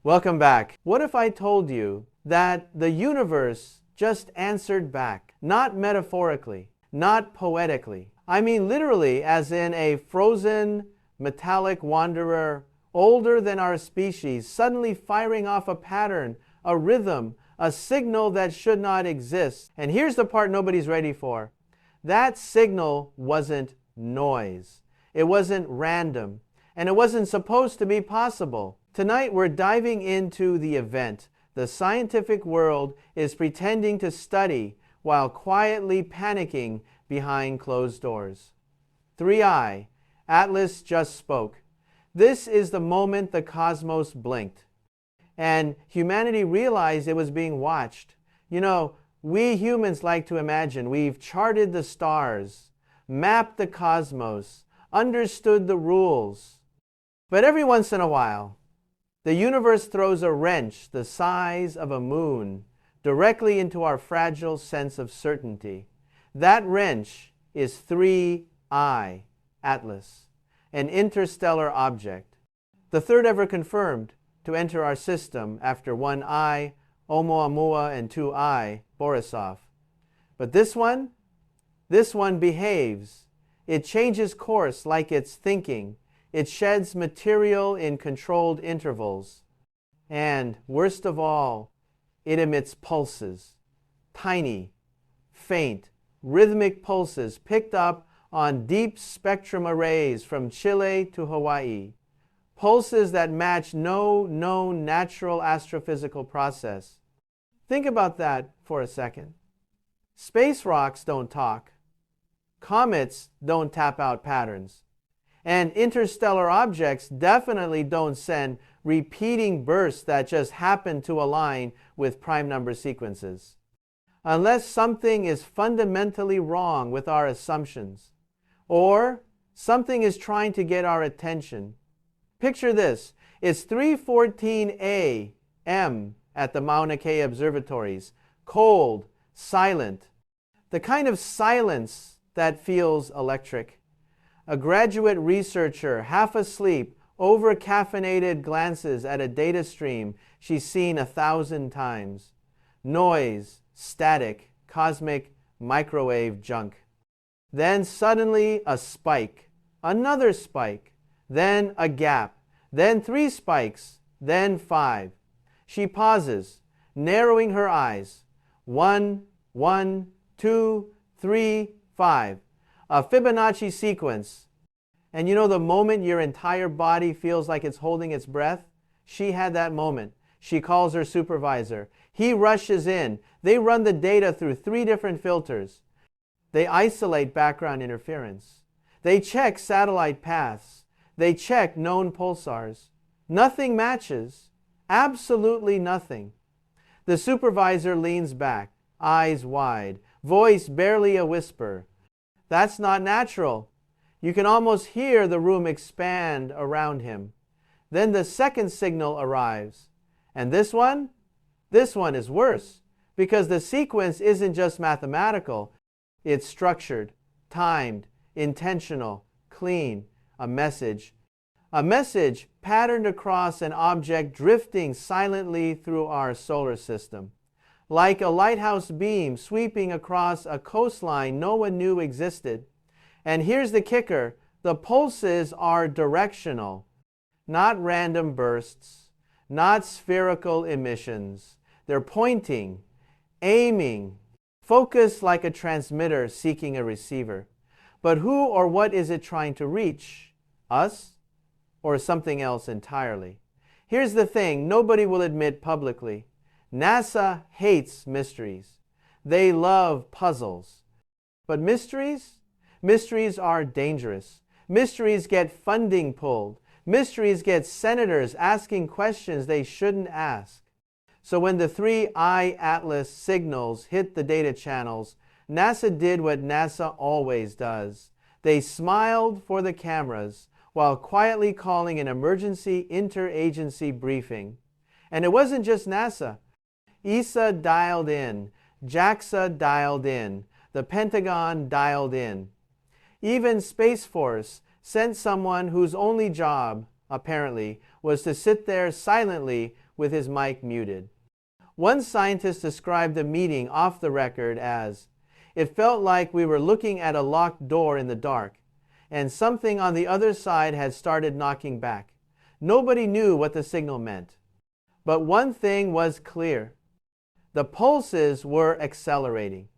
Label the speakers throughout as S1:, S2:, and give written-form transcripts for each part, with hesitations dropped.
S1: Welcome back. What if I told you that the universe just answered back? Not metaphorically, not poetically. I mean literally, as in a frozen, metallic wanderer, older than our species, suddenly firing off a pattern, a rhythm, a signal that should not exist. And here's the part nobody's ready for. That signal wasn't noise. It wasn't random. And it wasn't supposed to be possible. Tonight we're diving into the event the scientific world is pretending to study while quietly panicking behind closed doors. 3I, Atlas just spoke. This is the moment the cosmos blinked, and humanity realized it was being watched. You know, we humans like to imagine we've charted the stars, mapped the cosmos, understood the rules. But every once in a while, the universe throws a wrench the size of a moon directly into our fragile sense of certainty. That wrench is 3I, Atlas, an interstellar object, the third ever confirmed to enter our system after 1I, Oumuamua, and 2I, Borisov. But this one behaves. It changes course like it's thinking. It sheds material in controlled intervals. And, worst of all, it emits pulses. Tiny, faint, rhythmic pulses picked up on deep spectrum arrays from Chile to Hawaii. Pulses that match no known natural astrophysical process. Think about that for a second. Space rocks don't talk. Comets don't tap out patterns. And interstellar objects definitely don't send repeating bursts that just happen to align with prime number sequences. Unless something is fundamentally wrong with our assumptions, or something is trying to get our attention. Picture this. It's 3:14 a.m. at the Mauna Kea observatories. Cold, silent. The kind of silence that feels electric. A graduate researcher, half asleep, over-caffeinated glances at a data stream she's seen 1,000 times. Noise, static, cosmic, microwave junk. Then suddenly a spike, another spike, then a gap, then 3 spikes, then 5. She pauses, narrowing her eyes. 1, 2, 3, 5. A Fibonacci sequence. And you know the moment your entire body feels like it's holding its breath? She had that moment. She calls her supervisor. He rushes in. They run the data through 3 different filters. They isolate background interference. They check satellite paths. They check known pulsars. Nothing matches. Absolutely nothing. The supervisor leans back, eyes wide, voice barely a whisper. That's not natural. You can almost hear the room expand around him. Then the second signal arrives. And this one is worse, because the sequence isn't just mathematical. It's structured, timed, intentional, clean. A message patterned across an object drifting silently through our solar system. Like a lighthouse beam sweeping across a coastline no one knew existed. And here's the kicker. The pulses are directional, not random bursts, not spherical emissions. They're pointing, aiming, focused like a transmitter seeking a receiver. But who or what is it trying to reach? Us? Or something else entirely? Here's the thing nobody will admit publicly. NASA hates mysteries. They love puzzles. But mysteries? Mysteries are dangerous. Mysteries get funding pulled. Mysteries get senators asking questions they shouldn't ask. So when the 3I Atlas signals hit the data channels, NASA did what NASA always does. They smiled for the cameras while quietly calling an emergency interagency briefing. And it wasn't just NASA. ESA dialed in, JAXA dialed in, the Pentagon dialed in. Even Space Force sent someone whose only job apparently, was to sit there silently with his mic muted. One scientist described the meeting off the record as, "It felt like we were looking at a locked door in the dark, and something on the other side had started knocking back. Nobody knew what the signal meant. But one thing was clear. The pulses were accelerating,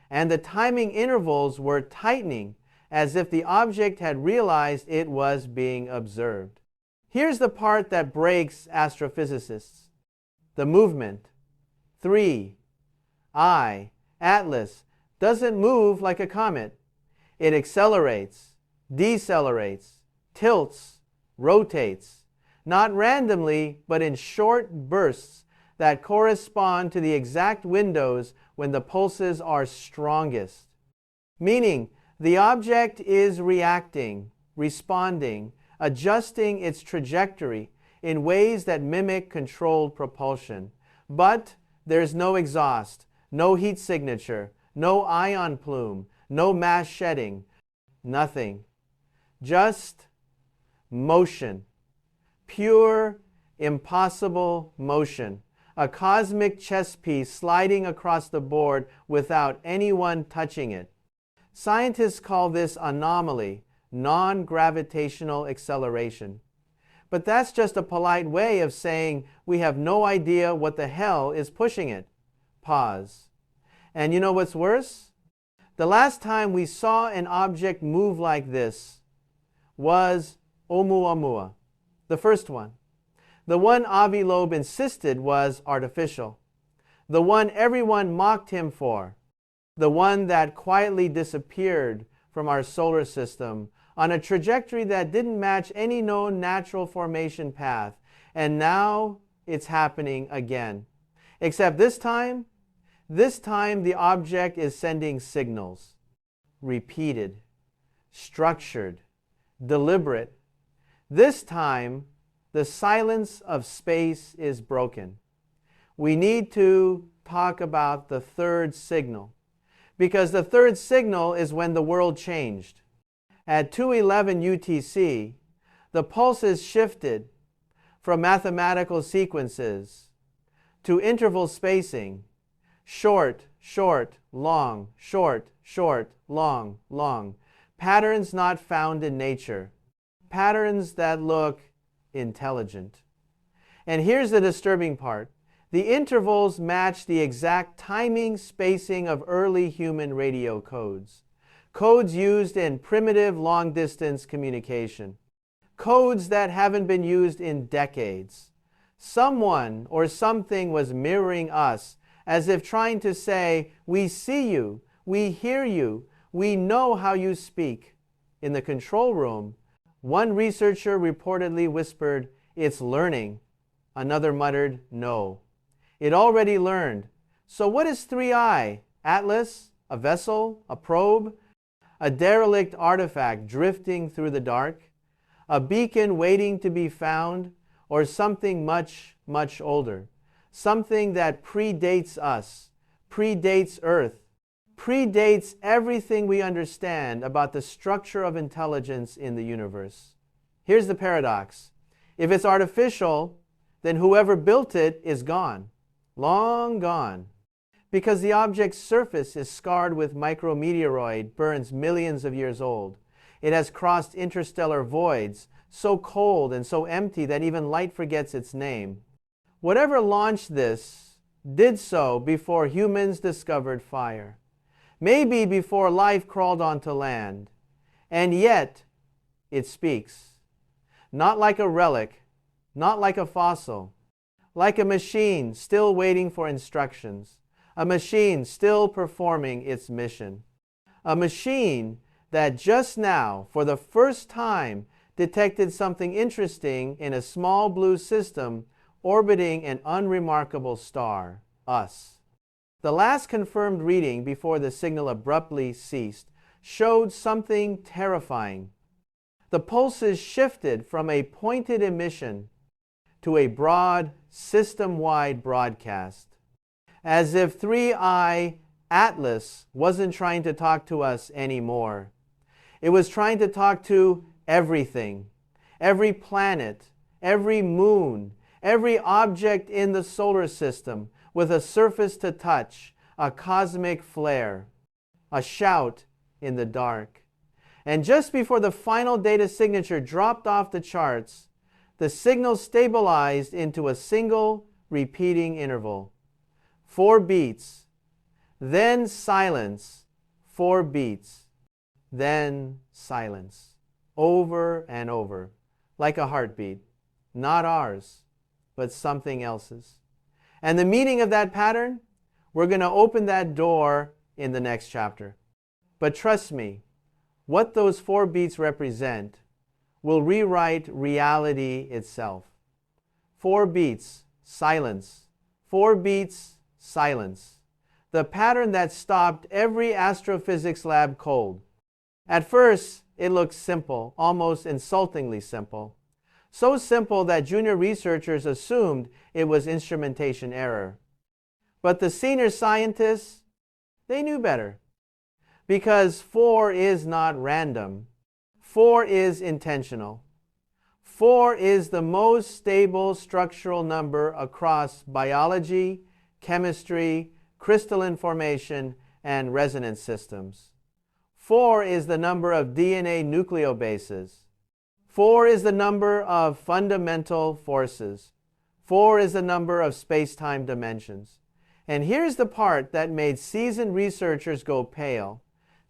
S1: and the timing intervals were tightening, as if the object had realized it was being observed." Here's the part that breaks astrophysicists. The movement, 3I, Atlas, doesn't move like a comet. It accelerates, decelerates, tilts, rotates, not randomly, but in short bursts that correspond to the exact windows when the pulses are strongest. Meaning, the object is reacting, responding, adjusting its trajectory in ways that mimic controlled propulsion. But there's no exhaust, no heat signature, no ion plume, no mass shedding, nothing. Just motion. Pure, impossible motion. A cosmic chess piece sliding across the board without anyone touching it. Scientists call this anomaly, non-gravitational acceleration. But that's just a polite way of saying we have no idea what the hell is pushing it. Pause. And you know what's worse? The last time we saw an object move like this was Oumuamua, the first one. The one Avi Loeb insisted was artificial. The one everyone mocked him for. The one that quietly disappeared from our solar system on a trajectory that didn't match any known natural formation path. And now it's happening again. Except this time the object is sending signals. Repeated, structured, deliberate. This time, the silence of space is broken. We need to talk about the third signal, because the third signal is when the world changed. At 2:11 UTC, the pulses shifted from mathematical sequences to interval spacing, short, short, long, short, short, long, long. Patterns not found in nature. Patterns that look intelligent. And here's the disturbing part. The intervals match the exact timing spacing of early human radio codes. Codes used in primitive long-distance communication. Codes that haven't been used in decades. Someone or something was mirroring us, as if trying to say, "We see you, we hear you, we know how you speak." In the control room, one researcher reportedly whispered, "It's learning." Another muttered, "No. It already learned." So what is 3I? Atlas? A vessel? A probe? A derelict artifact drifting through the dark? A beacon waiting to be found? Or something much, much older? Something that predates us, predates Earth, predates everything we understand about the structure of intelligence in the universe. Here's the paradox. If it's artificial, then whoever built it is gone, long gone. Because the object's surface is scarred with micrometeoroid burns millions of years old. It has crossed interstellar voids, so cold and so empty that even light forgets its name. Whatever launched this did so before humans discovered fire. Maybe before life crawled onto land. And yet, it speaks. Not like a relic, not like a fossil, like a machine still waiting for instructions. A machine still performing its mission. A machine that just now, for the first time, detected something interesting in a small blue system orbiting an unremarkable star, us. The last confirmed reading before the signal abruptly ceased showed something terrifying. The pulses shifted from a pointed emission to a broad, system-wide broadcast. As if 3I Atlas wasn't trying to talk to us anymore. It was trying to talk to everything. every planet, every moon, every object in the solar system with a surface to touch, a cosmic flare, a shout in the dark. And just before the final data signature dropped off the charts, the signal stabilized into a single repeating interval. 4 beats, then silence, 4 beats, then silence, over and over, like a heartbeat, not ours, but something else's. And the meaning of that pattern, we're going to open that door in the next chapter. But trust me, what those 4 beats represent will rewrite reality itself. 4 beats, silence. 4 beats, silence. The pattern that stopped every astrophysics lab cold. At first, it looked simple, almost insultingly simple. So simple that junior researchers assumed it was instrumentation error. But the senior scientists, they knew better. Because 4 is not random. 4 is intentional. 4 is the most stable structural number across biology, chemistry, crystalline formation, and resonance systems. 4 is the number of DNA nucleobases. 4 is the number of fundamental forces. 4 is the number of space-time dimensions. And here's the part that made seasoned researchers go pale.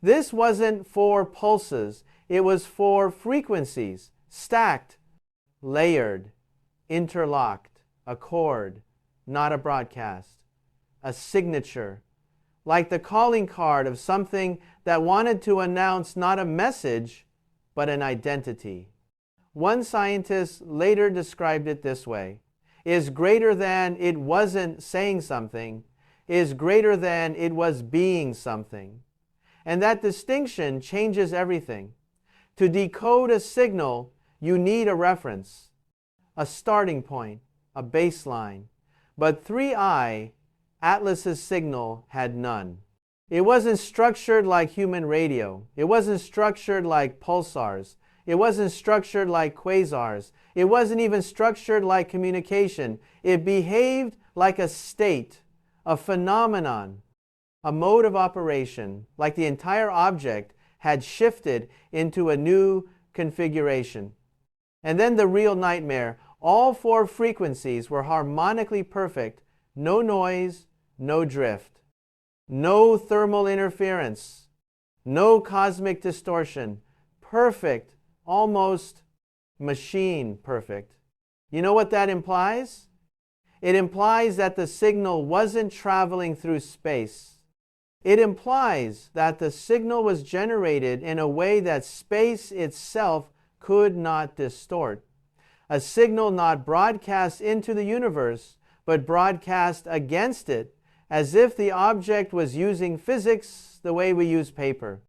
S1: This wasn't 4 pulses, it was 4 frequencies, stacked, layered, interlocked, a chord, not a broadcast, a signature, like the calling card of something that wanted to announce not a message, but an identity. One scientist later described it this way: is greater than it wasn't saying something, is greater than it was being something. And that distinction changes everything. To decode a signal, you need a reference, a starting point, a baseline. But 3i, Atlas's signal, had none. It wasn't structured like human radio. It wasn't structured like pulsars. It wasn't structured like quasars. It wasn't even structured like communication. It behaved like a state, a phenomenon, a mode of operation, like the entire object had shifted into a new configuration. And then the real nightmare: all 4 frequencies were harmonically perfect, no noise, no drift, no thermal interference, no cosmic distortion, perfect, almost machine perfect. You know what that implies? It implies that the signal wasn't traveling through space. It implies that the signal was generated in a way that space itself could not distort. A signal not broadcast into the universe, but broadcast against it, as if the object was using physics the way we use paper,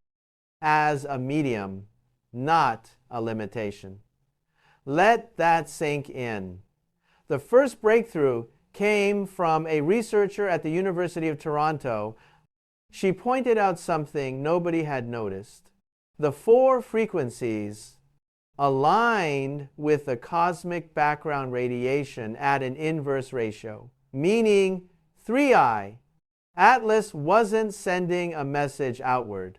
S1: as a medium, not a limitation. Let that sink in. The first breakthrough came from a researcher at the University of Toronto. She pointed out something nobody had noticed. The 4 frequencies aligned with the cosmic background radiation at an inverse ratio, meaning 3i, Atlas wasn't sending a message outward.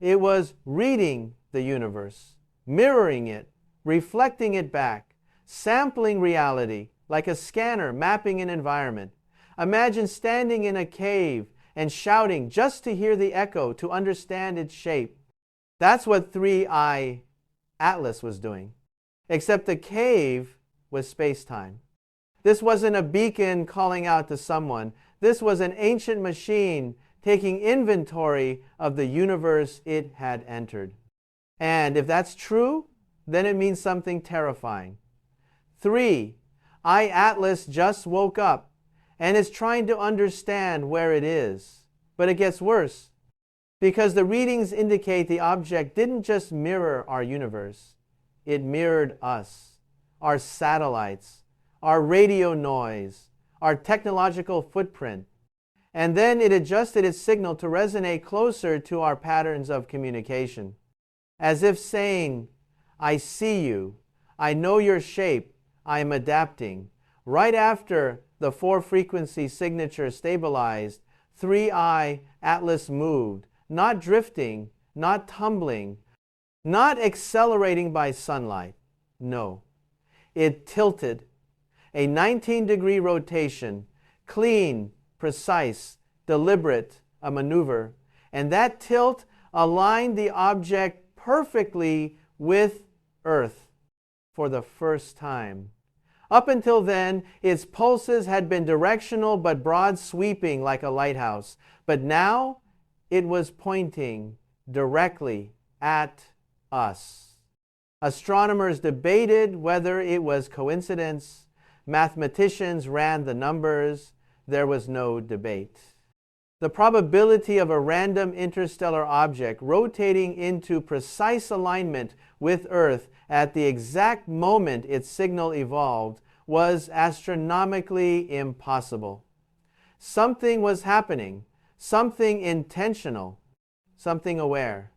S1: It was reading the universe, mirroring it, reflecting it back, sampling reality like a scanner mapping an environment. Imagine standing in a cave and shouting just to hear the echo, to understand its shape. That's what 3i Atlas was doing. Except the cave was space-time. This wasn't a beacon calling out to someone. This was an ancient machine taking inventory of the universe it had entered. And if that's true, then it means something terrifying. 3, Atlas just woke up and is trying to understand where it is. But it gets worse, because the readings indicate the object didn't just mirror our universe. It mirrored us, our satellites, our radio noise, our technological footprint. And then it adjusted its signal to resonate closer to our patterns of communication, as if saying, I see you, I know your shape. I am adapting. Right after the 4-frequency signature stabilized, 3I Atlas moved, not drifting, not tumbling, not accelerating by sunlight. No. It tilted. A 19-degree rotation, clean, precise, deliberate, a maneuver. And that tilt aligned the object perfectly with Earth for the first time. Up until then, its pulses had been directional but broad sweeping like a lighthouse. But now it was pointing directly at us. Astronomers debated whether it was coincidence. Mathematicians ran the numbers. There was no debate. The probability of a random interstellar object rotating into precise alignment with Earth at the exact moment its signal evolved was astronomically impossible. Something was happening, something intentional, something aware.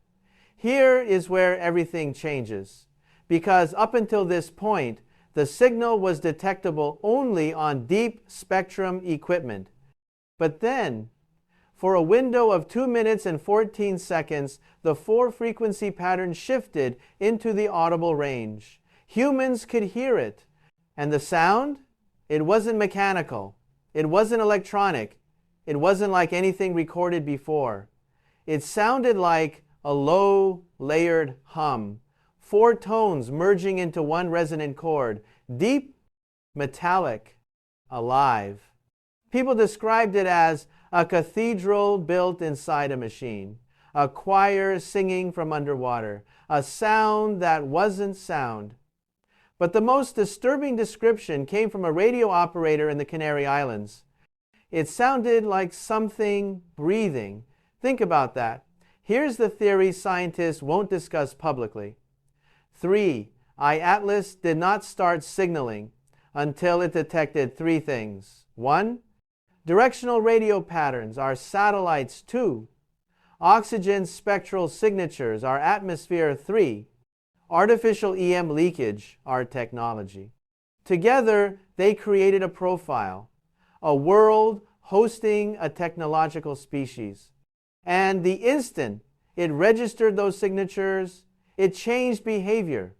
S1: Here is where everything changes, because up until this point, the signal was detectable only on deep spectrum equipment. But then, for a window of 2 minutes and 14 seconds, the 4-frequency pattern shifted into the audible range. Humans could hear it. And the sound? It wasn't mechanical. It wasn't electronic. It wasn't like anything recorded before. It sounded like a low, layered hum. 4 tones merging into one resonant chord. Deep, metallic, alive. People described it as a cathedral built inside a machine, a choir singing from underwater, a sound that wasn't sound. But the most disturbing description came from a radio operator in the Canary Islands. It sounded like something breathing. Think about that. Here's the theory scientists won't discuss publicly. 3I Atlas did not start signaling until it detected 3 things. 1. Directional radio patterns, our satellites. 2. Oxygen spectral signatures, our atmosphere. 3. Artificial EM leakage, our technology. Together, they created a profile, a world hosting a technological species. And the instant it registered those signatures, it changed behavior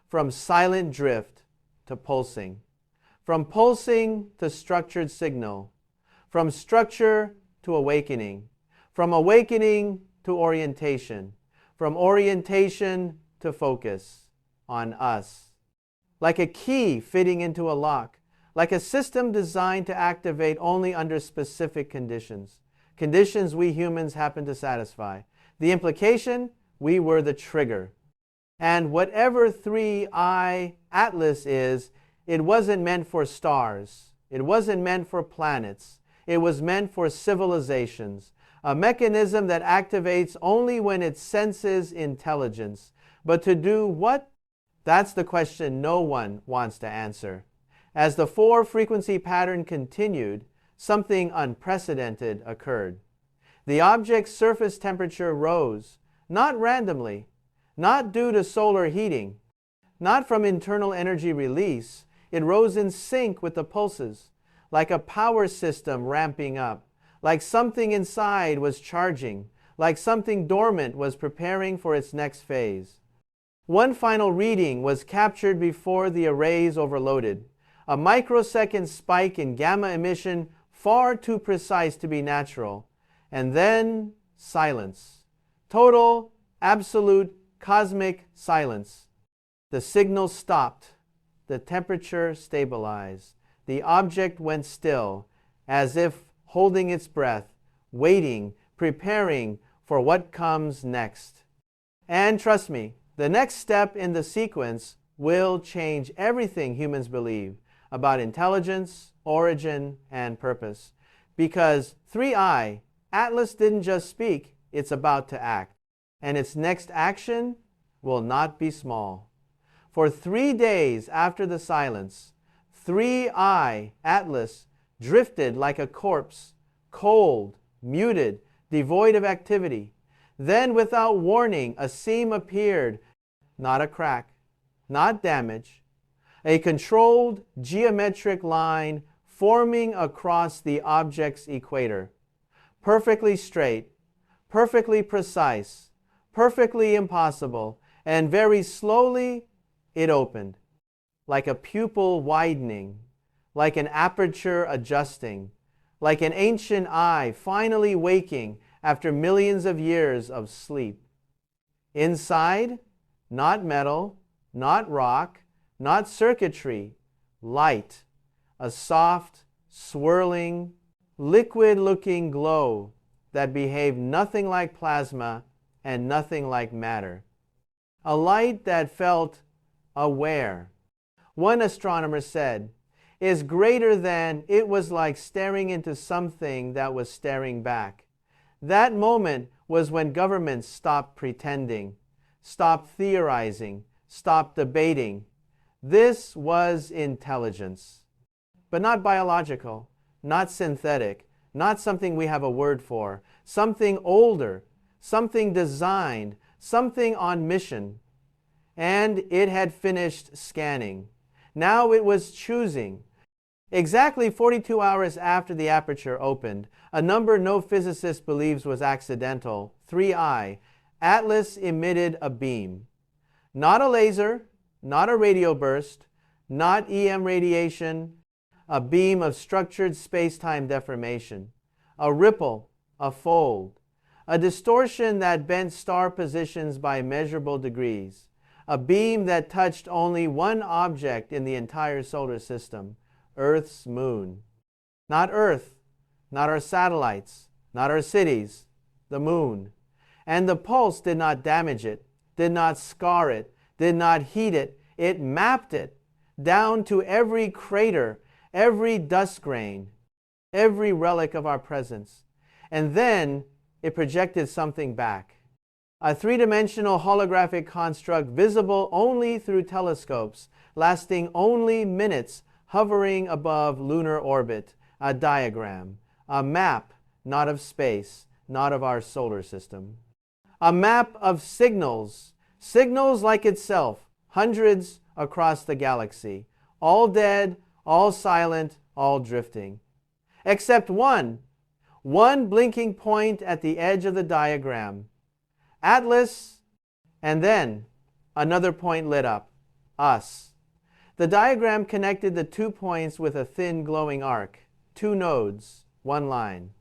S1: from silent drift to pulsing, from pulsing to structured signal, from structure to awakening, from awakening to orientation, from orientation to focus on us. Like a key fitting into a lock, like a system designed to activate only under specific conditions, conditions we humans happen to satisfy. The implication, we were the trigger. And whatever 3I Atlas is, it wasn't meant for stars. It wasn't meant for planets. It was meant for civilizations, a mechanism that activates only when it senses intelligence. But to do what? That's the question no one wants to answer. As the 4-frequency pattern continued, something unprecedented occurred. The object's surface temperature rose, not randomly, not due to solar heating, not from internal energy release. It rose in sync with the pulses, like a power system ramping up, like something inside was charging, like something dormant was preparing for its next phase. One final reading was captured before the arrays overloaded, a microsecond spike in gamma emission far too precise to be natural, and then silence. Total, absolute, cosmic silence. The signal stopped. The temperature stabilized. The object went still, as if holding its breath, waiting, preparing for what comes next. And trust me, the next step in the sequence will change everything humans believe about intelligence, origin, and purpose. Because 3I, Atlas didn't just speak, it's about to act. And its next action will not be small. For 3 days after the silence, 3I, Atlas, drifted like a corpse, cold, muted, devoid of activity. Then, without warning, a seam appeared, not a crack, not damage, a controlled geometric line forming across the object's equator, perfectly straight, perfectly precise, perfectly impossible, and very slowly it opened, like a pupil widening, like an aperture adjusting, like an ancient eye finally waking after millions of years of sleep. Inside, not metal, not rock, not circuitry, light, a soft, swirling, liquid-looking glow that behaved nothing like plasma and nothing like matter. A light that felt aware. One astronomer said, is greater than it was like staring into something that was staring back. That moment was when governments stopped pretending, stopped theorizing, stopped debating. This was intelligence. But not biological, not synthetic, not something we have a word for, something older, something designed, something on mission. And it had finished scanning. Now it was choosing. Exactly 42 hours after the aperture opened, a number no physicist believes was accidental, 3I, Atlas emitted a beam. Not a laser, not a radio burst, not EM radiation, a beam of structured space-time deformation, a ripple, a fold, a distortion that bent star positions by measurable degrees, a beam that touched only one object in the entire solar system, Earth's moon. Not Earth, not our satellites, not our cities, the moon. And the pulse did not damage it, did not scar it, did not heat it. It mapped it down to every crater, every dust grain, every relic of our presence. And then it projected something back. A three-dimensional holographic construct visible only through telescopes, lasting only minutes, hovering above lunar orbit, a diagram, a map, not of space, not of our solar system. A map of signals, signals like itself, hundreds across the galaxy, all dead, all silent, all drifting. Except one blinking point at the edge of the diagram. Atlas, and then another point lit up, us. The diagram connected the 2 points with a thin glowing arc, 2 nodes, 1 line.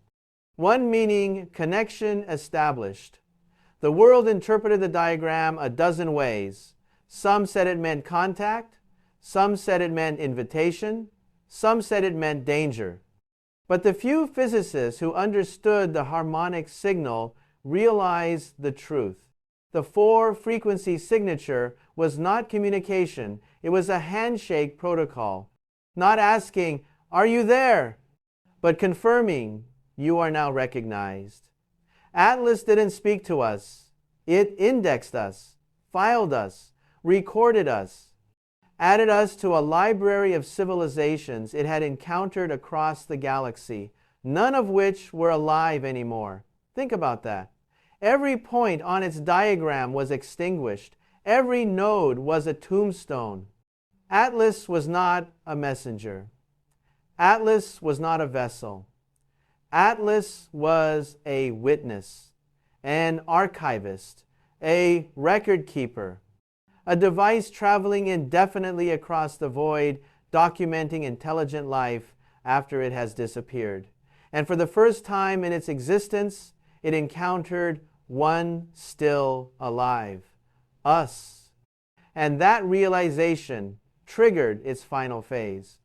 S1: One meaning connection established. The world interpreted the diagram a dozen ways. Some said it meant contact, some said it meant invitation, some said it meant danger. But the few physicists who understood the harmonic signal realized the truth. The 4-frequency signature was not communication, it was a handshake protocol. Not asking, "Are you there?" but confirming, "You are now recognized." Atlas didn't speak to us. It indexed us, filed us, recorded us, added us to a library of civilizations it had encountered across the galaxy, none of which were alive anymore. Think about that. Every point on its diagram was extinguished. Every node was a tombstone. Atlas was not a messenger. Atlas was not a vessel. Atlas was a witness, an archivist, a record keeper, a device traveling indefinitely across the void, documenting intelligent life after it has disappeared. And for the first time in its existence, it encountered one still alive, us. And that realization triggered its final phase.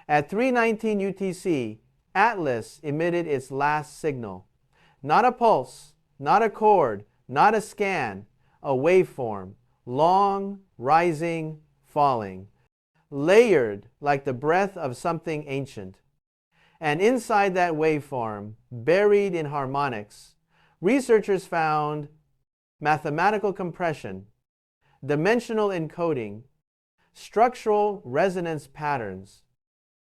S1: At 3:19 UTC, Atlas emitted its last signal. Not a pulse, not a chord, not a scan, a waveform, long, rising, falling, layered like the breath of something ancient. And inside that waveform, buried in harmonics, researchers found mathematical compression, dimensional encoding, structural resonance patterns,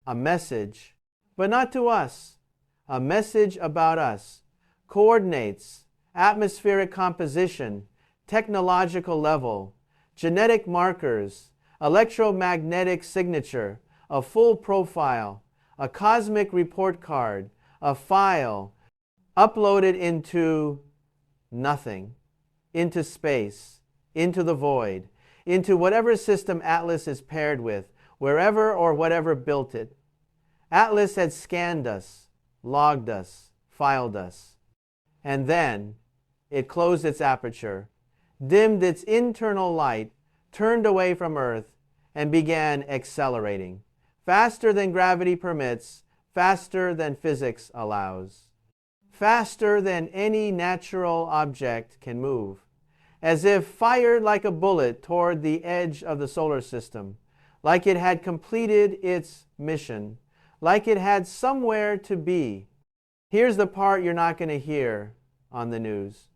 S1: a message, but not to us, a message about us, coordinates, atmospheric composition, technological level, genetic markers, electromagnetic signature, a full profile, a cosmic report card, a file uploaded into nothing, into space, into the void, into whatever system Atlas is paired with, wherever or whatever built it. Atlas had scanned us, logged us, filed us. And then it closed its aperture, dimmed its internal light, turned away from Earth, and began accelerating, faster than gravity permits, faster than physics allows, faster than any natural object can move, as if fired like a bullet toward the edge of the solar system, like it had completed its mission, like it had somewhere to be. Here's the part you're not going to hear on the news.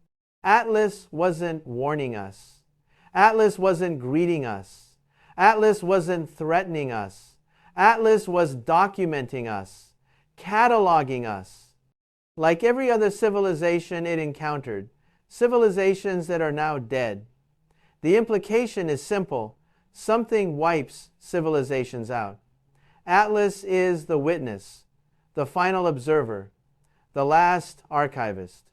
S1: Atlas wasn't warning us. Atlas wasn't greeting us. Atlas wasn't threatening us. Atlas was documenting us, cataloging us. Like every other civilization it encountered, civilizations that are now dead. The implication is simple. Something wipes civilizations out. Atlas is the witness, the final observer, the last archivist,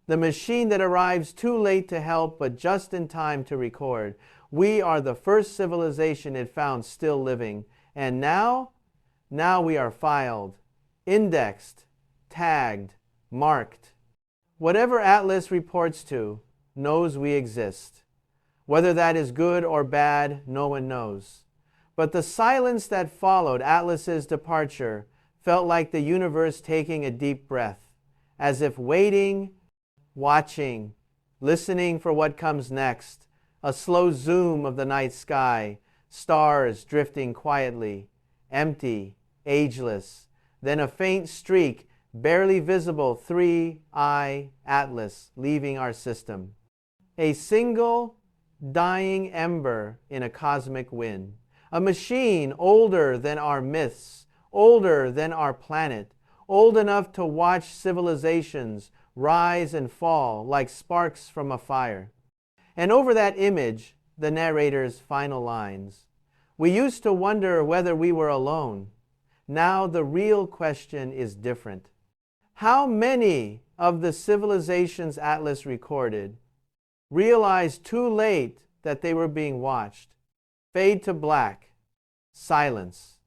S1: the machine that arrives too late to help but just in time to record. We are the first civilization it found still living. And now we are filed, indexed, tagged, marked. Whatever Atlas reports to knows we exist. Whether that is good or bad, no one knows. But the silence that followed Atlas's departure felt like the universe taking a deep breath, as if waiting, watching, listening for what comes next. A slow zoom of the night sky, stars drifting quietly, empty, ageless. Then a faint streak, barely visible, 3-eye Atlas leaving our system. A single dying ember in a cosmic wind. A machine older than our myths, older than our planet, old enough to watch civilizations rise and fall like sparks from a fire. And over that image, the narrator's final lines. We used to wonder whether we were alone. Now the real question is different. How many of the civilizations Atlas recorded realized too late that they were being watched? Fade to black. Silence.